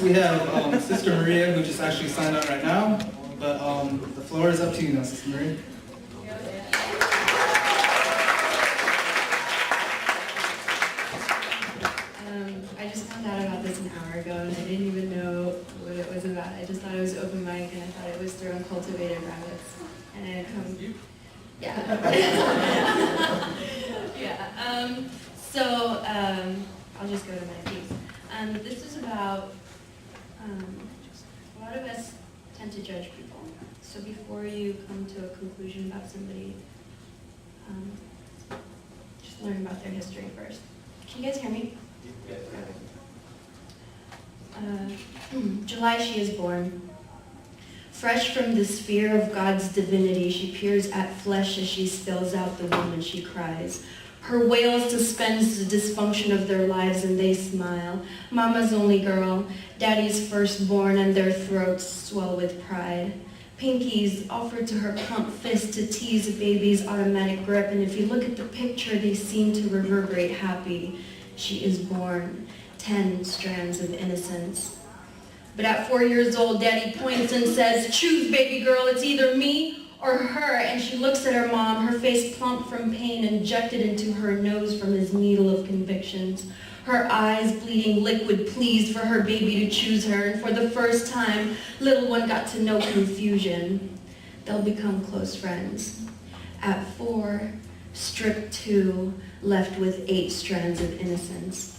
we have Sister Maria, who just actually signed on right now. But the floor is up to you now, Sister Maria. I just found out about this an hour ago, and I didn't even know what it was about. I just thought it was open mic, and I thought it was through Uncultivated Rabbits. And I had come... Yeah. Yeah. So, I'll just go to my piece. This is about... a lot of us tend to judge people. So before you come to a conclusion about somebody, just learn about their history first. Can you guys hear me? July she is born. Fresh from the sphere of God's divinity, she peers at flesh as she spills out the woman she cries. Her wail suspends the dysfunction of their lives and they smile. Mama's only girl, daddy's firstborn, and their throats swell with pride. Pinkies offered to her plump fist to tease a baby's automatic grip, and if you look at the picture, they seem to reverberate happy. She is born, 10 strands of innocence. But at 4 years old, Daddy points and says, "Choose, baby girl, it's either me or her." And she looks at her mom, her face plump from pain, injected into her nose from his needle of convictions. Her eyes bleeding liquid, pleased for her baby to choose her. And for the first time, little one got to know confusion. They'll become close friends. At 4, stripped 2, left with 8 strands of innocence.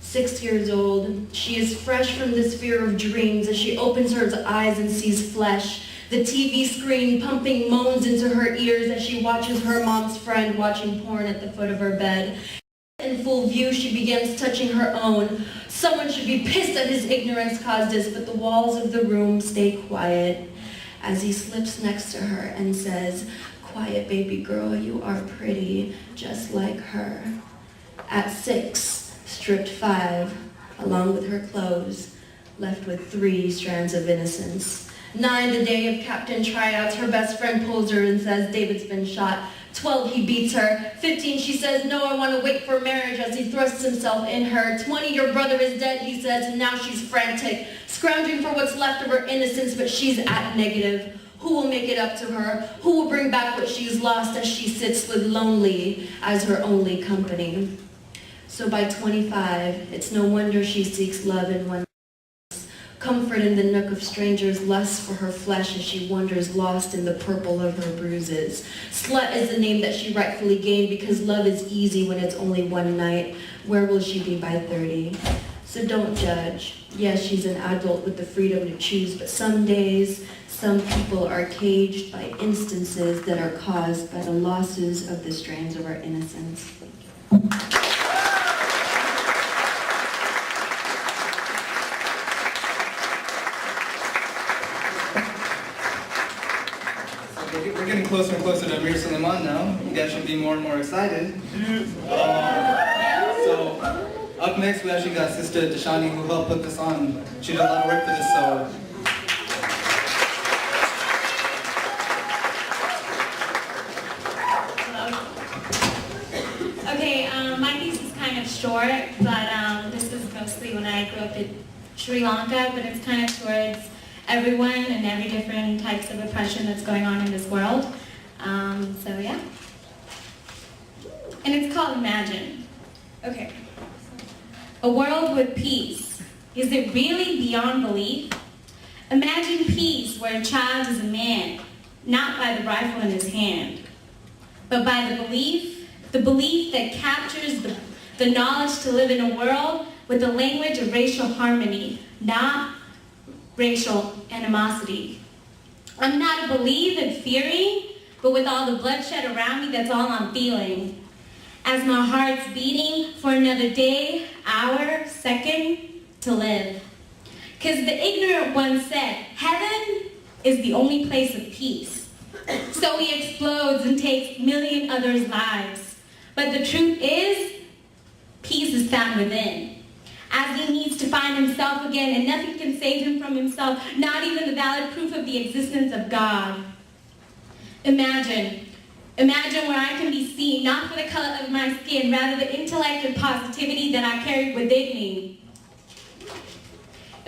6 years old, she is fresh from the sphere of dreams as she opens her eyes and sees flesh. The TV screen pumping moans into her ears as she watches her mom's friend watching porn at the foot of her bed. In full view, she begins touching her own. Someone should be pissed that his ignorance caused this, but the walls of the room stay quiet as he slips next to her and says, "Quiet, baby girl, you are pretty, just like her." At 6, stripped 5, along with her clothes, left with 3 strands of innocence. 9, the day of captain tryouts, her best friend pulls her and says, "David's been shot." 12, he beats her. 15, she says, "No, I want to wait for marriage," as he thrusts himself in her. 20, "Your brother is dead," he says, and now she's frantic, scrounging for what's left of her innocence, but she's at negative. Who will make it up to her? Who will bring back what she's lost as she sits with lonely as her only company? So by 25, it's no wonder she seeks love in one else, comfort in the nook of strangers, lust for her flesh as she wanders lost in the purple of her bruises. Slut is the name that she rightfully gained because love is easy when it's only one night. Where will she be by 30? So don't judge. Yes, she's an adult with the freedom to choose, but some days, some people are caged by instances that are caused by the losses of the strands of our innocence. We're getting closer and closer to Amir Sulaiman now. You guys should be more and more excited. So up next, we actually got Sister Dashani, who helped put this on. She did a lot of work for this, so. Hello. Okay, my piece is kind of short, but this is mostly when I grew up in Sri Lanka, but it's kind of towards everyone and every different types of oppression that's going on in this world. So yeah. And it's called Imagine. Okay. A world with peace. Is it really beyond belief? Imagine peace where a child is a man, not by the rifle in his hand, but by the belief that captures the knowledge to live in a world with the language of racial harmony, not racial animosity. I'm not a believe in fearing, but with all the bloodshed around me, that's all I'm feeling. As my heart's beating for another day, hour, second to live. Because the ignorant one said, heaven is the only place of peace. So he explodes and takes million others' lives. But the truth is, peace is found within. As he needs to find himself again, and nothing can save him from himself, not even the valid proof of the existence of God. Imagine where I can be seen, not for the color of my skin, rather the intellect and positivity that I carry within me.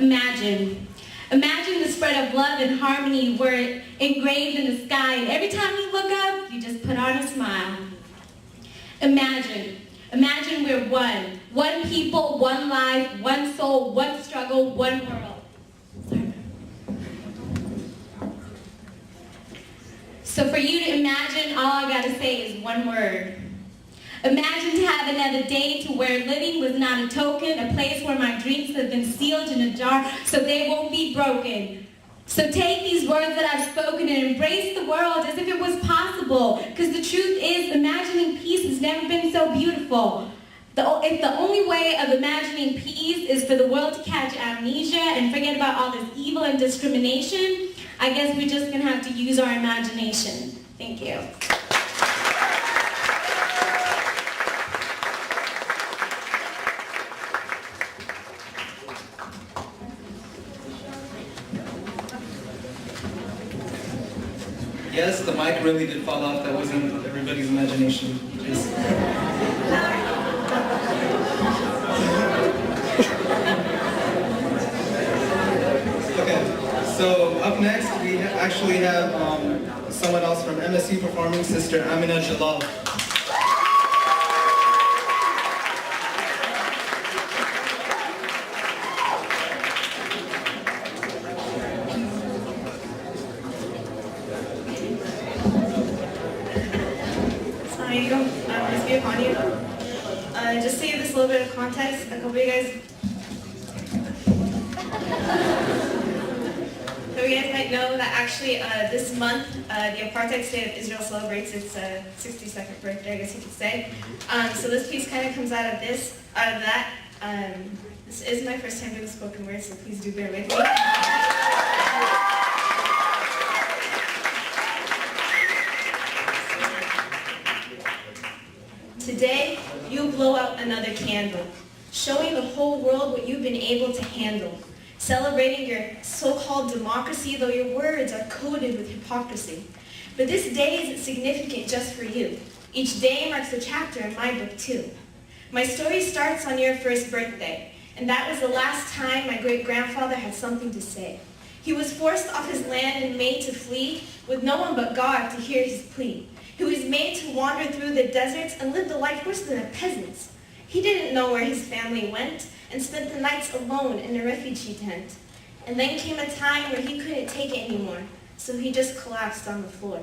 Imagine. Imagine the spread of love and harmony were engraved in the sky, and every time you look up, you just put on a smile. Imagine. Imagine we're one. One people, one life, one soul, one struggle, one world. Sorry. So for you to imagine, all I gotta say is one word. Imagine to have another day to where living was not a token, a place where my dreams have been sealed in a jar so they won't be broken. So take these words that I've spoken and embrace the world as if it was possible. Because the truth is, imagining peace has never been so beautiful. If the only way of imagining peace is for the world to catch amnesia and forget about all this evil and discrimination, I guess we're just going to have to use our imagination. Thank you. Yes, the mic really did fall off. That wasn't everybody's imagination. Okay, so up next we actually have someone else from MSU performing, Sister Amina Jalal. Just to give this a little bit of context, a couple of you guys might know that actually this month the apartheid state of Israel celebrates its 62nd birthday, I guess you could say. So this piece kind of comes out of that. This is my first time doing spoken word, so please do bear with me. Today, you blow out another candle, showing the whole world what you've been able to handle, celebrating your so-called democracy, though your words are coated with hypocrisy. But this day isn't significant just for you. Each day marks a chapter in my book, too. My story starts on your first birthday, and that was the last time my great-grandfather had something to say. He was forced off his land and made to flee, with no one but God to hear his plea. He was made to wander through the deserts and live a life worse than a peasant's. He didn't know where his family went and spent the nights alone in a refugee tent. And then came a time where he couldn't take it anymore, so he just collapsed on the floor.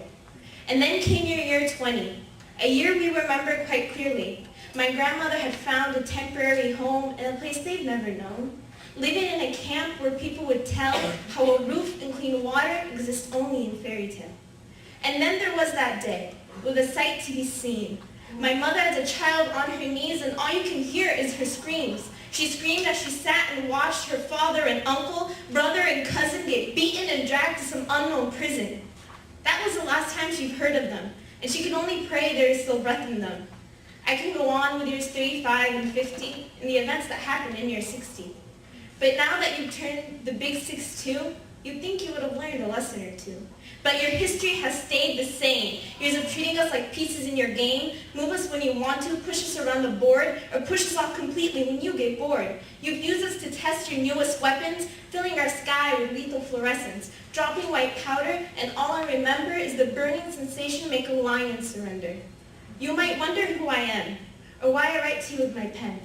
And then came your year 20, a year we remember quite clearly. My grandmother had found a temporary home in a place they've never known, living in a camp where people would tell how a roof and clean water exist only in fairy tale. And then there was that day, with a sight to be seen. My mother as a child on her knees, and all you can hear is her screams. She screamed as she sat and watched her father and uncle, brother and cousin get beaten and dragged to some unknown prison. That was the last time she'd heard of them, and she could only pray there is still breath in them. I can go on with years 35 and 50 and the events that happened in year 60. But now that you've turned the big 6-2, you'd think you would have learned a lesson or two. But your history has stayed the same. Years of treating us like pieces in your game, move us when you want to, push us around the board, or push us off completely when you get bored. You've used us to test your newest weapons, filling our sky with lethal fluorescence, dropping white powder, and all I remember is the burning sensation make a lion surrender. You might wonder who I am, or why I write to you with my pen.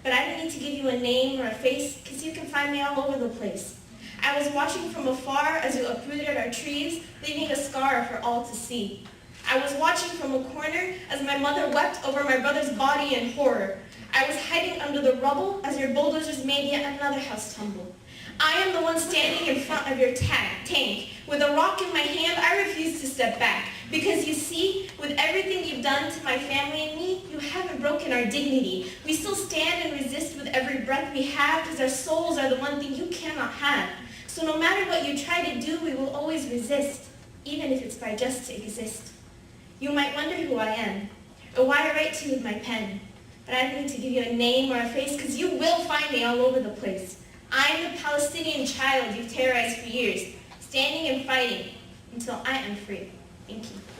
But I don't need to give you a name or a face, because you can find me all over the place. I was watching from afar as you uprooted our trees, leaving a scar for all to see. I was watching from a corner as my mother wept over my brother's body in horror. I was hiding under the rubble as your bulldozers made yet another house tumble. I am the one standing in front of your tank. With a rock in my hand, I refuse to step back. Because you see, with everything you've done to my family and me, you haven't broken our dignity. We still stand and resist with every breath we have because our souls are the one thing you cannot have. So no matter what you try to do, we will always resist, even if it's by just to exist. You might wonder who I am, or why I write to you with my pen. But I don't need to give you a name or a face, because you will find me all over the place. I am the Palestinian child you've terrorized for years, standing and fighting until I am free. Thank you.